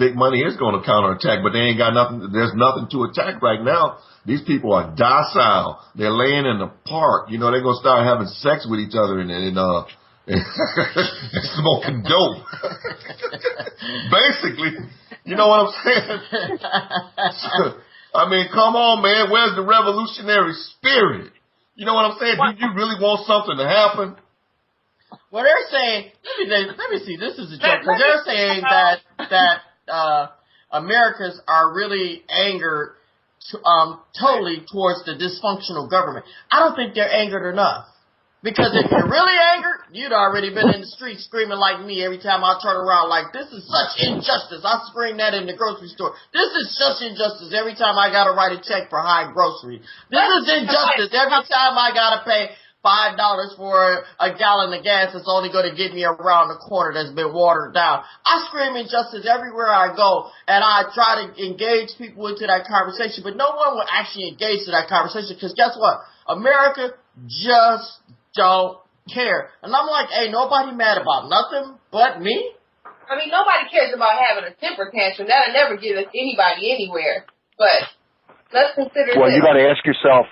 big money is going to counterattack, but they ain't got nothing. There's nothing to attack right now. These people are docile. They're laying in the park. You know, they're going to start having sex with each other and smoking dope. Basically, you know what I'm saying? I mean, come on, man. Where's the revolutionary spirit? You know what I'm saying? Do you really want something to happen? Well, they're saying, let me see, this is a joke, because they're saying that Americans are really angered totally towards the dysfunctional government. I don't think they're angered enough. Because if you're really angered, you'd already been in the street screaming like me every time I turn around like, this is such injustice. I scream that in the grocery store. This is such injustice every time I got to write a check for high grocery. This is injustice every time I got to pay $5 for a gallon of gas that's only going to get me around the corner that's been watered down. I scream injustice everywhere I go, and I try to engage people into that conversation, but no one will actually engage in that conversation because guess what? America just don't care. And I'm like, hey, nobody mad about nothing but me? I mean, nobody cares about having a temper tantrum. That'll never get us anybody anywhere. But let's consider Well, you got to ask yourself,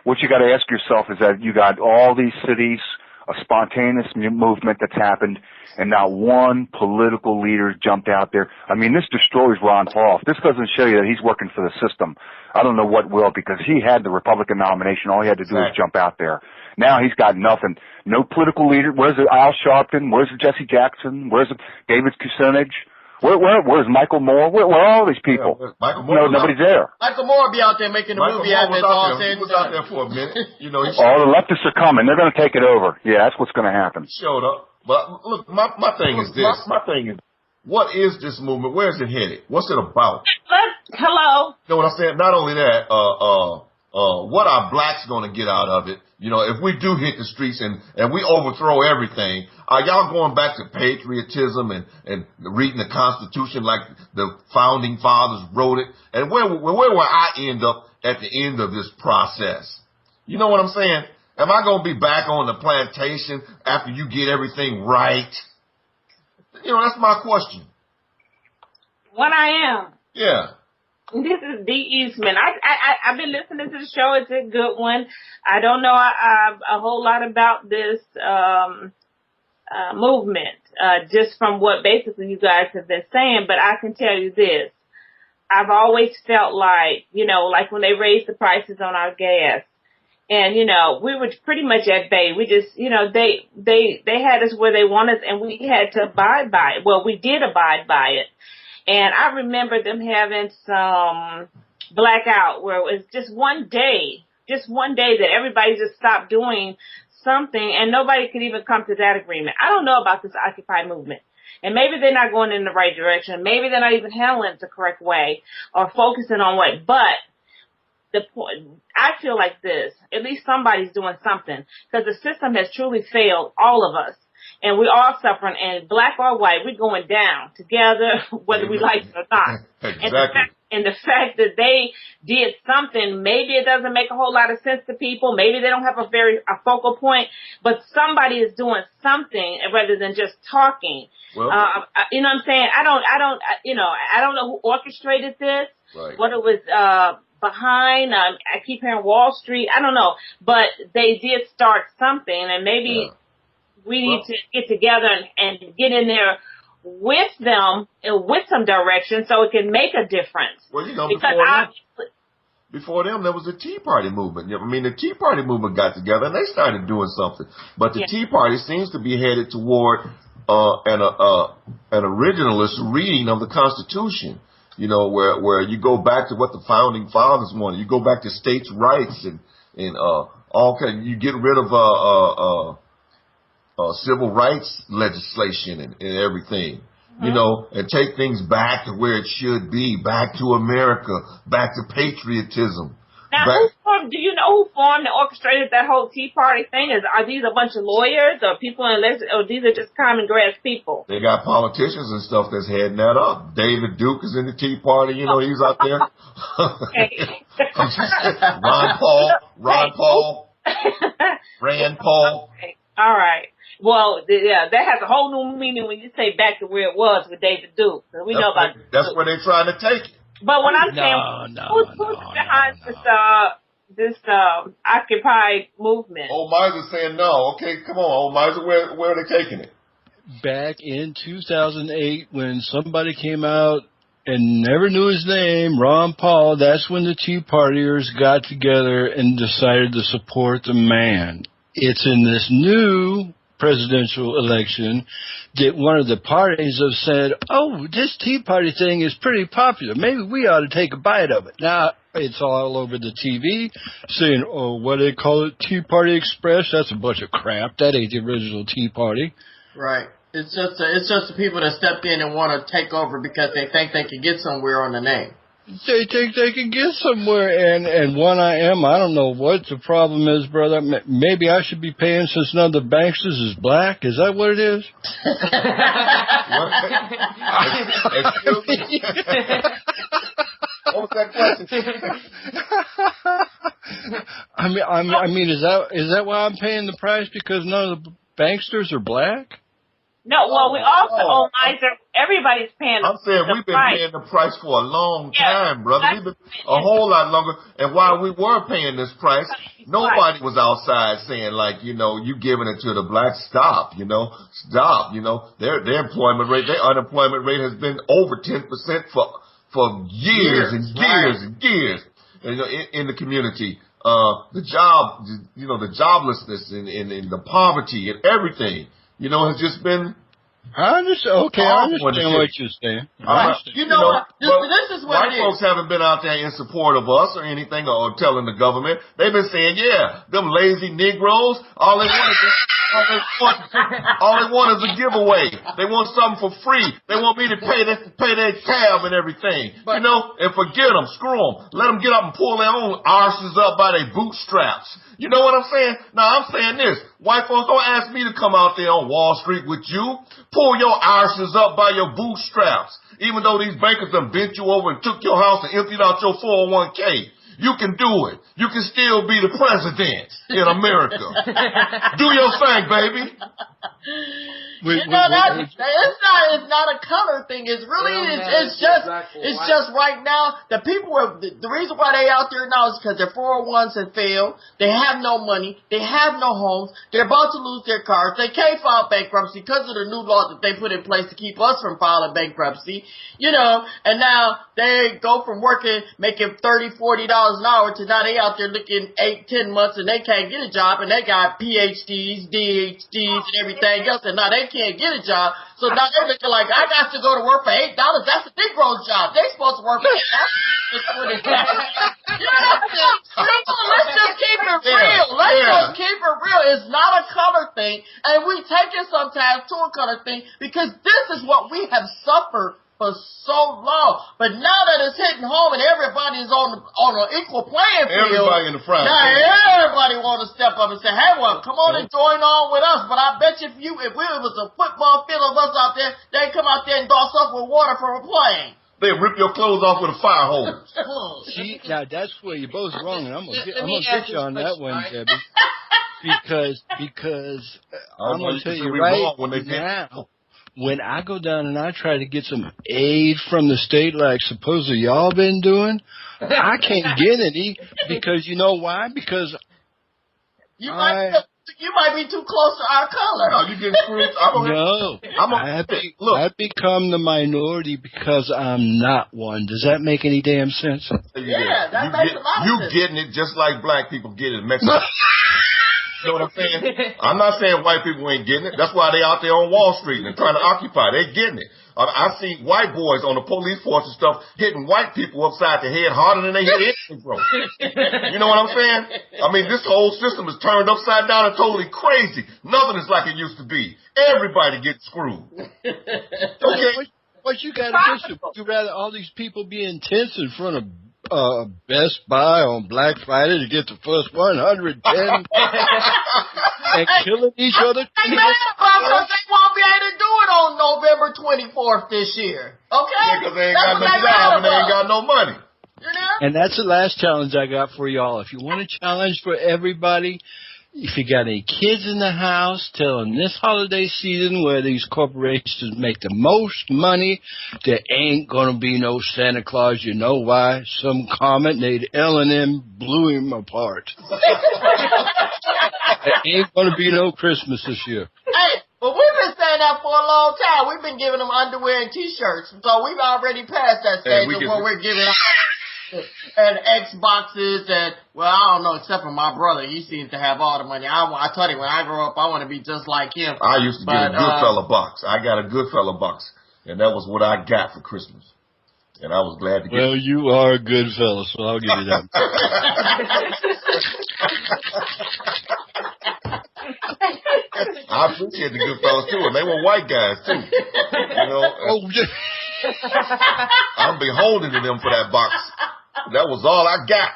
what you got to ask yourself is that you got all these cities, a spontaneous movement that's happened, and not one political leader jumped out there. I mean, this destroys Ron Paul. If this doesn't show you that he's working for the system, I don't know what will, because he had the Republican nomination. All he had to do was jump out there. Now he's got nothing. No political leader. Where's Al Sharpton? Where's Jesse Jackson? Where's David Kucinich? Where's Michael Moore? Where are all these people? Yeah, Michael Moore. No, nobody's there. Michael Moore be out there making the movie after it's all said and done. He was out there for a minute. You know, all the leftists are coming. They're going to take it over. Yeah, that's what's going to happen. He showed up. But look, my thing is this. My thing is, what is this movement? Where is it headed? What's it about? Hello. You know what I'm saying? Not only that, what are blacks going to get out of it? You know, if we do hit the streets and we overthrow everything, are y'all going back to patriotism and reading the Constitution like the founding fathers wrote it? And where will I end up at the end of this process? You know what I'm saying? Am I going to be back on the plantation after you get everything right? You know, that's my question. One Iam. Yeah. This is D. Eastman. I've been listening to the show. It's a good one. I don't know a whole lot about this movement, just from what basically you guys have been saying, but I can tell you this. I've always felt like, you know, like when they raised the prices on our gas, and, you know, we were pretty much at bay. We just, you know, they had us where they want us, and we had to abide by it. Well, we did abide by it. And I remember them having some blackout where it was just one day that everybody just stopped doing something and nobody could even come to that agreement. I don't know about this Occupy movement. And maybe they're not going in the right direction. Maybe they're not even handling it the correct way or focusing on what. But the point, I feel like this, at least somebody's doing something because the system has truly failed all of us. And we're all suffering, and black or white, we're going down together, whether we like it or not. Exactly. And the fact that they did something, maybe it doesn't make a whole lot of sense to people. Maybe they don't have a focal point, but somebody is doing something rather than just talking. Well, you know what I'm saying? I don't know who orchestrated this, right. what it was behind. I keep hearing Wall Street. I don't know, but they did start something, and maybe. Yeah. We need to get together and get in there with them and with some direction so it can make a difference. Well, you know, before them, there was the Tea Party movement. I mean, the Tea Party movement got together and they started doing something. But the Tea Party seems to be headed toward an originalist reading of the Constitution. You know, where you go back to what the founding fathers wanted. You go back to states' rights and all kind. You get rid of civil rights legislation and everything, you know, and take things back to where it should be, back to America, back to patriotism. Now, do you know who formed and orchestrated that whole Tea Party thing? Are these a bunch of lawyers or people or these are just common grass people? They got politicians and stuff that's heading that up. David Duke is in the Tea Party, you know, he's out there. Ron Paul, Rand Paul. Okay. All right. Well, yeah, that has a whole new meaning when you say back to where it was with David Duke. We know about that's where they're trying to take it. But when I'm saying, who's behind this Occupy movement? Old Miser saying no. Okay, come on, Old Miser, where are they taking it? Back in 2008, when somebody came out and never knew his name, Ron Paul, that's when the Tea Partiers got together and decided to support the man. It's in this new presidential election that one of the parties have said, oh, this Tea Party thing is pretty popular. Maybe we ought to take a bite of it. Now, it's all over the TV saying, oh, what do they call it? Tea Party Express? That's a bunch of crap. That ain't the original Tea Party. Right. It's just the people that stepped in and want to take over because they think they can get somewhere on the name. They think they can get somewhere, and One Iam, I don't know what the problem is, brother. Maybe I should be paying since none of the banksters is black. Is that what it is? What was that question? I mean, is that why I'm paying the price, because none of the banksters are black? No, well, we also, everybody's paying. I'm saying we've been paying the price for a long time, brother. We've been a whole lot longer. And while we were paying this price, nobody was outside saying, like, you know, you giving it to the blacks. Stop. Their employment rate, their unemployment rate has been over 10% for years and years and years. And, you know, in the community, the joblessness and the poverty and everything. You know, has just been. I understand. Okay, I understand what you're saying. This is what white folks haven't been out there in support of us or anything, or telling the government. They've been saying, yeah, them lazy Negroes, all they want is a giveaway. They want something for free. They want me to pay their tab and everything. And forget them, screw them. Let them get up and pull their own arses up by their bootstraps. You know what I'm saying? Now, I'm saying this. White folks, don't ask me to come out there on Wall Street with you. Pull your arses up by your bootstraps. Even though these bankers done bent you over and took your house and emptied out your 401k. You can do it. You can still be the president in America. Do your thing, baby. It's not a color thing. It's really, it's just right now, the reason why they out there now is because their 401s have failed. They have no money. They have no homes. They're about to lose their cars. They can't file bankruptcy because of the new law that they put in place to keep us from filing bankruptcy. And now they go from making $30, $40 an hour to now they out there looking 8, 10 months and they can't get a job, and they got PhDs, DHDs and everything else, and now they can't get a job. So now they're looking like, I got to go to work for $8. That's a Negro's job. They supposed to work for $8. Let's just keep it real. Let's just keep it real. It's not a color thing, and we take it sometimes to a color thing because this is what we have suffered for so long. But now that it's hitting home and everybody is on an equal playing field, everybody in the front. Now everybody want to step up and say, hey, well, come on and join on with us. But I bet you if it was a football field of us out there, they'd come out there and douse up with water from a plane. They rip your clothes off with a fire hose. See, now that's where you're both wrong, and I'm gonna get you on that one, Debbie. Because I'm gonna tell you right now, when I go down and I try to get some aid from the state, like supposedly y'all been doing, I can't get any because you know why? Because you might be too close to our color. No, you getting screwed. I become the minority because I'm not one. Does that make any damn sense? Yeah, that makes a lot of sense. You getting it just like black people get it in Mexico. You know what I'm saying? I'm not saying white people ain't getting it. That's why they out there on Wall Street and trying to occupy. They getting it. I see white boys on the police force and stuff hitting white people upside the head harder than they hit anything, bro. You know what I'm saying? I mean, this whole system is turned upside down and totally crazy. Nothing is like it used to be. Everybody gets screwed. Okay? What you got against it? Would you rather all these people be intense in front of Best Buy on Black Friday to get the first 110 and killing each other? They won't be able to do it on November 24th this year. Okay? Yeah, because they ain't got no job and they ain't got no money. And that's the last challenge I got for y'all. If you want a challenge for everybody, If you got any kids in the house, tell them this holiday season where these corporations make the most money, there ain't going to be no Santa Claus. You know why? Some comet named L&M blew him apart. There ain't going to be no Christmas this year. Hey, well, we've been saying that for a long time. We've been giving them underwear and T-shirts, so we've already passed that stage of where we're giving out and Xboxes and, well, I don't know, except for my brother. He seems to have all the money. I told him when I grow up, I want to be just like him. I used to get a Goodfella box. I got a Goodfella box, and that was what I got for Christmas. And I was glad to get it. Well, you are a good fella, so I'll give you that. I appreciate the good fellas too, and they were white guys too. You know, I'm beholden to them for that box. That was all I got.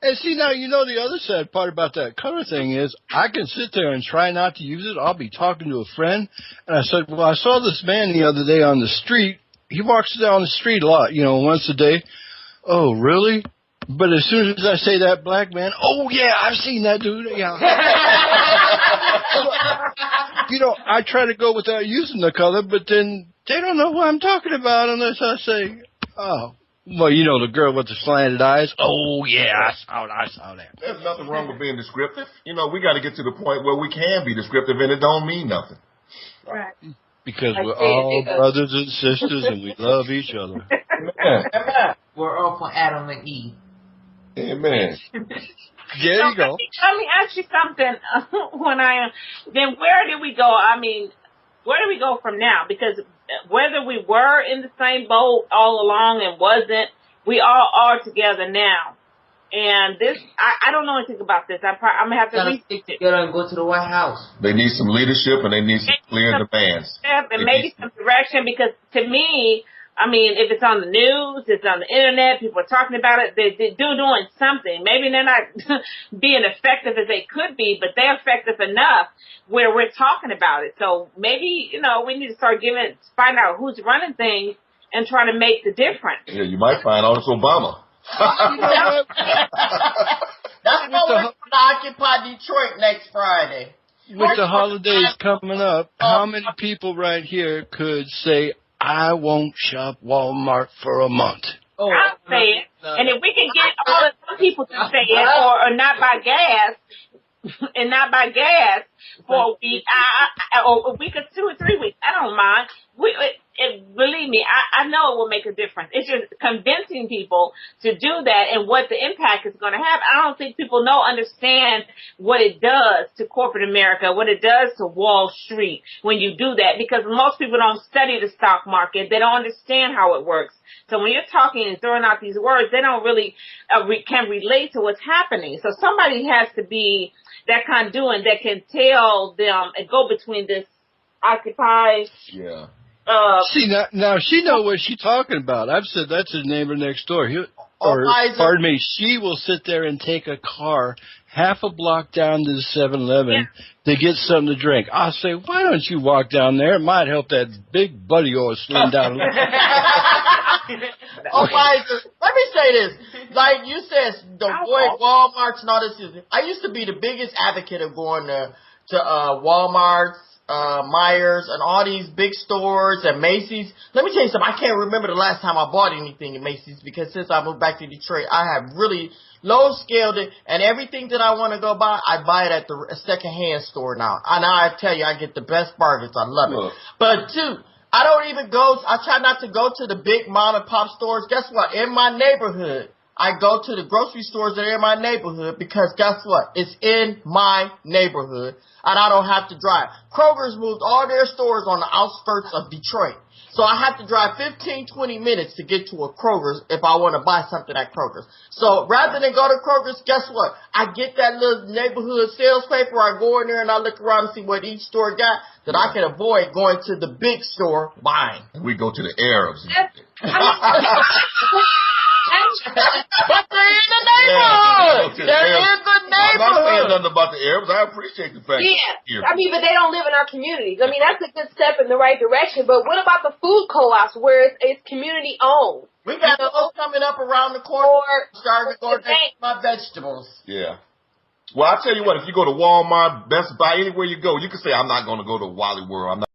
And see, now, you know, the other sad part about that color thing is I can sit there and try not to use it. I'll be talking to a friend, and I said, well, I saw this man the other day on the street. He walks down the street a lot, you know, once a day. Oh, really? But as soon as I say that black man, oh, yeah, I've seen that dude. Yeah. You know, I try to go without using the color, but then they don't know what I'm talking about unless I say, oh. Well, you know, the girl with the slanted eyes. Oh, yeah, I saw that. There's nothing wrong with being descriptive. You know, we got to get to the point where we can be descriptive and it don't mean nothing. Right. Because we're all brothers and sisters and we love each other. Amen. We're all from Adam and Eve. Amen. There you go. Let me ask you something. Then where did we go? I mean, where do we go from now? Because whether we were in the same boat all along and wasn't, we all are together now. And this, I don't know anything about this. I'm going to have to research it. And go to the White House. They need some leadership and they need some clear demands. And maybe some direction, because to me, I mean, if it's on the news, it's on the internet, people are talking about it, they're doing something. Maybe they're not being effective as they could be, but they're effective enough where we're talking about it. So maybe, you know, we need to start find out who's running things and try to make the difference. Yeah, you might find out it's Obama. You know what? That's why we're going to occupy Detroit next Friday. With the holidays coming up, how many people right here could say, I won't shop Walmart for a month? Oh, I'll say it. And if we can get all of some people to say it or not buy gas, and not buy gas for a week, or a week or 2 or 3 weeks, I don't mind. Believe me, I know it will make a difference. It's just convincing people to do that and what the impact is going to have. I don't think people understand what it does to corporate America, what it does to Wall Street when you do that, because most people don't study the stock market. They don't understand how it works. So when you're talking and throwing out these words, they don't really can relate to what's happening. So somebody has to be that conduit that can tell them and go between this Occupy. Yeah. See, now she know what she's talking about. I've said that's his neighbor next door. Pardon me, she will sit there and take a car half a block down to the 7-Eleven to get something to drink. I'll say, why don't you walk down there? It might help that big buddy of yours slim down a little. Let me say this. Like you said, the boy Walmart's and all this. I used to be the biggest advocate of going to Walmart's, Myers, and all these big stores and Macy's. Let me tell you something. I can't remember the last time I bought anything in Macy's, because since I moved back to Detroit, I have really low-scaled it, and everything that I want to go buy, I buy it at the second-hand store now. And I tell you, I get the best bargains. I love it. But, two, I try not to go to the big mom-and-pop stores. Guess what? In my neighborhood, I go to the grocery stores that are in my neighborhood, because guess what? It's in my neighborhood, and I don't have to drive. Kroger's moved all their stores on the outskirts of Detroit. So I have to drive 15, 20 minutes to get to a Kroger's if I want to buy something at Kroger's. So rather than go to Kroger's, guess what? I get that little neighborhood sales paper. I go in there and I look around and see what each store got, that I can avoid going to the big store buying. We go to the Arabs. But they're in the neighborhood. They're in the neighborhood. I'm not saying nothing about the Arabs. I appreciate the fact. Yeah. I mean, but they don't live in our communities. I mean, that's a good step in the right direction. But what about the food co-ops where it's community owned? We got those coming up around the corner. Starting to go to my vegetables. Yeah. Well, I tell you what, if you go to Walmart, Best Buy, anywhere you go, you can say, I'm not going to go to Wally World. I'm not